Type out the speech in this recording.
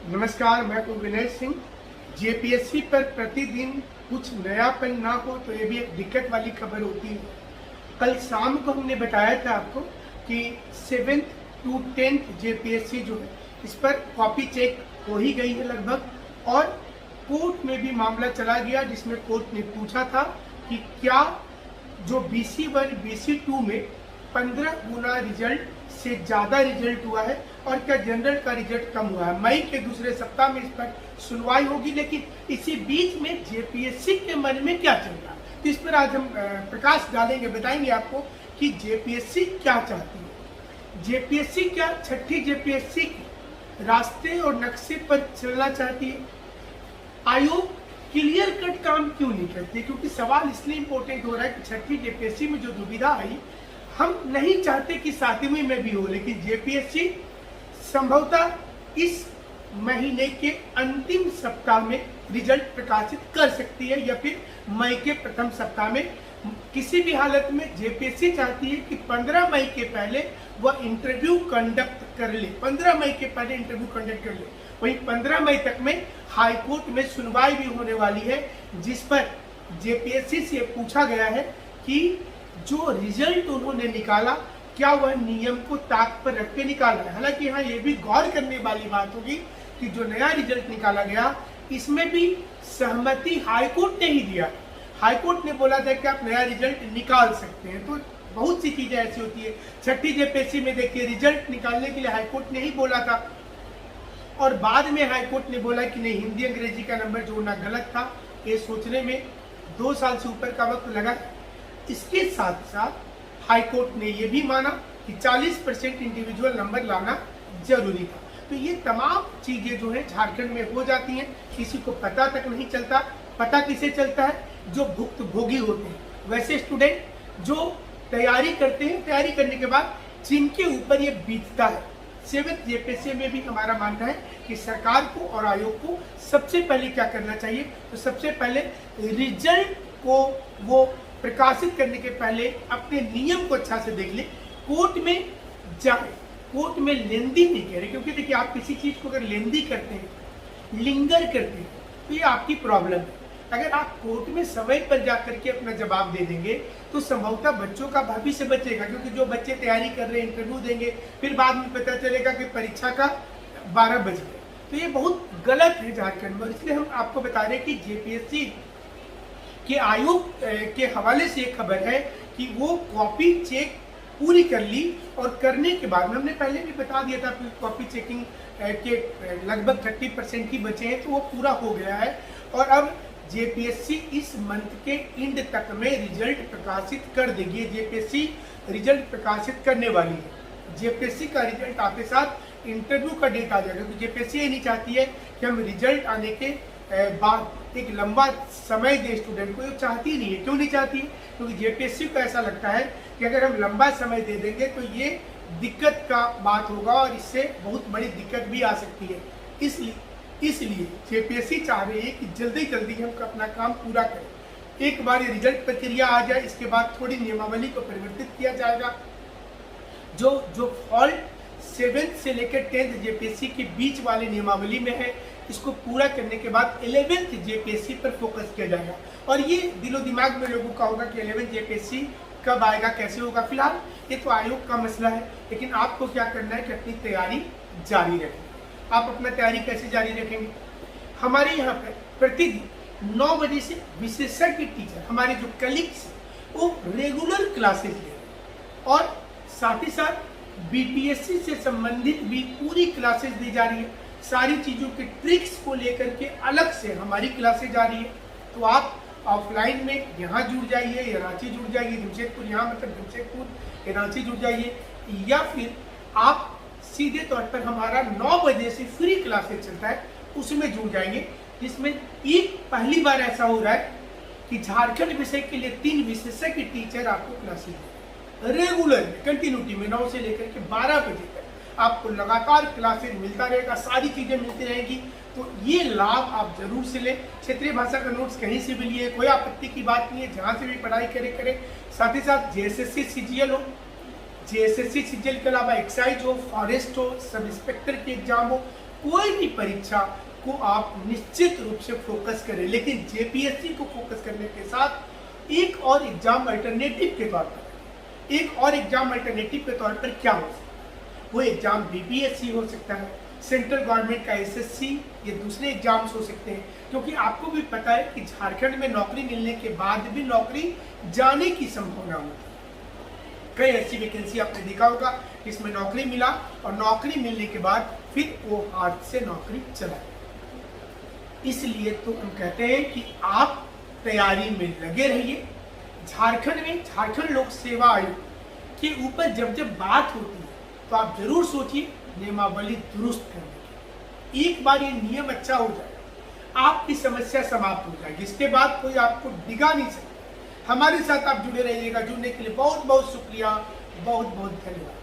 नमस्कार, मैं हूँ विनय सिंह। जेपीएससी पर प्रतिदिन कुछ नयापन ना हो तो ये भी एक दिक्कत वाली खबर होती है। कल शाम को हमने बताया था आपको कि 7th to 10th जेपीएससी जो है इस पर कॉपी चेक हो ही गई है लगभग, और कोर्ट में भी मामला चला गया जिसमें कोर्ट ने पूछा था कि क्या जो BC1 BC2 में 15 गुना रिजल्ट से ज़्यादा रिजल्ट हुआ है और क्या जनरल का रिजल्ट कम हुआ है। मई के दूसरे सप्ताह में इस पर सुनवाई होगी, लेकिन इसी बीच में जेपीएससी के मन में क्या चल रहा है तो इस पर आज हम प्रकाश डालेंगे, बताएंगे आपको कि जेपीएससी क्या चाहती है। जेपीएससी क्या छठी जेपीएससी के रास्ते और नक्शे पर चलना चाहती है? आयोग क्लियर कट काम क्यों नहीं करते? क्योंकि सवाल इसलिए इम्पोर्टेंट हो रहा है कि छठी जेपीएससी में जो दुविधा आई, हम नहीं चाहते कि 7वीं में भी हो, लेकिन जेपीएससी संभवतः इस महीने के अंतिम सप्ताह में रिजल्ट प्रकाशित कर सकती है या फिर मई के प्रथम सप्ताह में। किसी भी हालत में जेपीएससी चाहती है कि 15 मई के पहले वह इंटरव्यू कंडक्ट कर ले, 15 मई के पहले इंटरव्यू कंडक्ट कर ले। वहीं 15 मई तक में हाईकोर्ट में सुनवाई भी होने वाली है, जिस पर जेपीएससी से पूछा गया है कि जो रिजल्ट उन्होंने निकाला क्या वह नियम को ताक पर रख के निकाला है। हालांकि यहाँ ये भी गौर करने वाली बात होगी कि जो नया रिजल्ट निकाला गया इसमें भी सहमति हाईकोर्ट ने ही दिया। हाईकोर्ट ने बोला था कि आप नया रिजल्ट निकाल सकते हैं। तो बहुत सी चीजें ऐसी होती है। छठी जेपीएससी में देखिए, रिजल्ट निकालने के लिए हाईकोर्ट ने ही बोला था और बाद में हाईकोर्ट ने बोला कि नहीं, हिंदी अंग्रेजी का नंबर जोड़ना गलत था। ये सोचने में 2 साल से ऊपर का वक्त लगा। इसके साथ साथ हाईकोर्ट ने यह भी माना कि 40% इंडिविजुअल नंबर लाना जरूरी था। तो ये तमाम चीजें जो है झारखंड में हो जाती हैं, किसी को पता तक नहीं चलता। पता किसे चलता है? जो भुक्तभोगी होते हैं। वैसे स्टूडेंट जो तैयारी करते हैं, तैयारी करने के बाद जिनके ऊपर ये बीतता है। 7th जेपीएससी में भी हमारा मानना है कि सरकार को और आयोग को सबसे पहले क्या करना चाहिए, तो सबसे पहले रिजल्ट को वो प्रकाशित करने के पहले अपने नियम को अच्छा से देख ले, कोर्ट में जाए। कोर्ट में लेंदी नहीं कह रहे, क्योंकि देखिए आप किसी चीज को अगर लेंदी करते हैं, लिंगर करते हैं, तो ये आपकी प्रॉब्लम है। अगर आप कोर्ट में समय पर जाकर के अपना जवाब दे देंगे तो संभवतः बच्चों का भविष्य बचेगा, क्योंकि जो बच्चे तैयारी कर रहे हैं, इंटरव्यू देंगे, फिर बाद में पता चलेगा कि परीक्षा का 12 बज गए। तो ये बहुत गलत है झारखंड में। इसलिए हम आपको बता रहे हैं कि जेपीएससी के आयोग के हवाले से एक खबर है कि वो कॉपी चेक पूरी कर ली, और करने के बाद में हमने पहले भी बता दिया था कि कॉपी चेकिंग के लगभग 30% ही बचे हैं, तो वो पूरा हो गया है। और अब जेपीएससी इस मंथ के एंड तक में रिजल्ट प्रकाशित कर देगी। जेपीएससी रिजल्ट प्रकाशित करने वाली है। जेपीएससी का रिजल्ट आते साथ इंटरव्यू का डेट आ जाएगा। तो जेपीएससी ये नहीं चाहती है कि हम रिजल्ट आने के बाद एक लंबा समय दे स्टूडेंट को। ये चाहती नहीं है। क्यों नहीं चाहती है? क्योंकि जेपीएससी को ऐसा लगता है कि अगर हम लंबा समय दे देंगे तो ये दिक्कत का बात होगा और इससे बहुत बड़ी दिक्कत भी आ सकती है। इसलिए जेपीएससी चाह रही है कि जल्दी जल्दी हम अपना काम पूरा करें। एक बार ये रिजल्ट प्रक्रिया आ जाए, इसके बाद थोड़ी नियमावली को परिवर्तित किया जाएगा। जो फॉल्ट 7th से लेकर 10th जेपीएससी के बीच वाले नियमावली में है, इसको पूरा करने के बाद 11th जेपीएससी पर फोकस किया जाएगा। और ये दिलो दिमाग में लोगों का होगा कि 11th जेपीएससी कब आएगा, कैसे होगा। फिलहाल ये तो आयोग का मसला है, लेकिन आपको क्या करना है कि अपनी तैयारी जारी रखें। आप अपना तैयारी कैसे जारी रखेंगे? हमारे यहाँ पर प्रतिदिन 9 बजे से विशेषज्ञ टीचर, हमारे जो कलीग्स हैं, वो रेगुलर क्लासेस ले रहे हैं, और साथ ही साथ बीपीएससी से संबंधित भी पूरी क्लासेस दी जा रही है। सारी चीज़ों के ट्रिक्स को लेकर के अलग से हमारी क्लासेस जा रही है। तो आप ऑफलाइन में यहाँ जुड़ जाइए या रांची जुड़ जाइए, जमशेदपुर यहाँ मतलब जमशेदपुर या रांची जुड़ जाइए, या फिर आप सीधे तौर पर हमारा 9 बजे से फ्री क्लासेस चलता है, उसमें जुड़ जाएंगे। जिसमें एक पहली बार ऐसा हो रहा है कि झारखंड विषय के लिए 3 विशेषज्ञ टीचर आपको क्लासेस रेगुलर कंटिन्यूटी में 9 से लेकर के 12 बजे तक आपको लगातार क्लासेस मिलता रहेगा, सारी चीजें मिलती रहेंगी। तो ये लाभ आप जरूर से लें। क्षेत्रीय भाषा का नोट्स कहीं से भी लिए, कोई आपत्ति की बात नहीं है, जहाँ से भी पढ़ाई करें। साथ ही साथ जेएसएससी सीजीएल हो, जेएसएससी सीजीएल के अलावा एक्साइज हो, फॉरेस्ट हो, सब इंस्पेक्टर की एग्जाम हो, कोई भी परीक्षा को आप निश्चित रूप से फोकस करें, लेकिन जेपीएससी को फोकस करने के साथ एक और एग्जाम अल्टरनेटिव के तौर पर, एक और एग्जाम अल्टरनेटिव के तौर पर क्या हो सकता है? वो एग्जाम बीपीएससी हो सकता है, सेंट्रल गवर्नमेंट का एसएससी, ये दूसरे एग्जाम्स हो सकते हैं। क्योंकि आपको भी पता है कि झारखंड में नौकरी मिलने के बाद भी नौकरी जाने की संभावना होती है। कई ऐसी वैकेंसी आपने देखा होगा इसमें नौकरी मिला और नौकरी मिलने के बाद फिर वो हाथ से नौकरी चला गया। इसलिए तो हम कहते हैं कि आप तैयारी में लगे रहिए। झारखंड में झारखंड लोक सेवा आयोग के ऊपर जब जब बात होती है तो आप जरूर सोचिए नियमावली दुरुस्त करने की। एक बार ये नियम अच्छा हो जाए, आपकी समस्या समाप्त हो जाएगी, इसके बाद कोई आपको डिगा नहीं सकता। हमारे साथ आप जुड़े रहिएगा। जुड़ने के लिए बहुत बहुत शुक्रिया, बहुत बहुत धन्यवाद।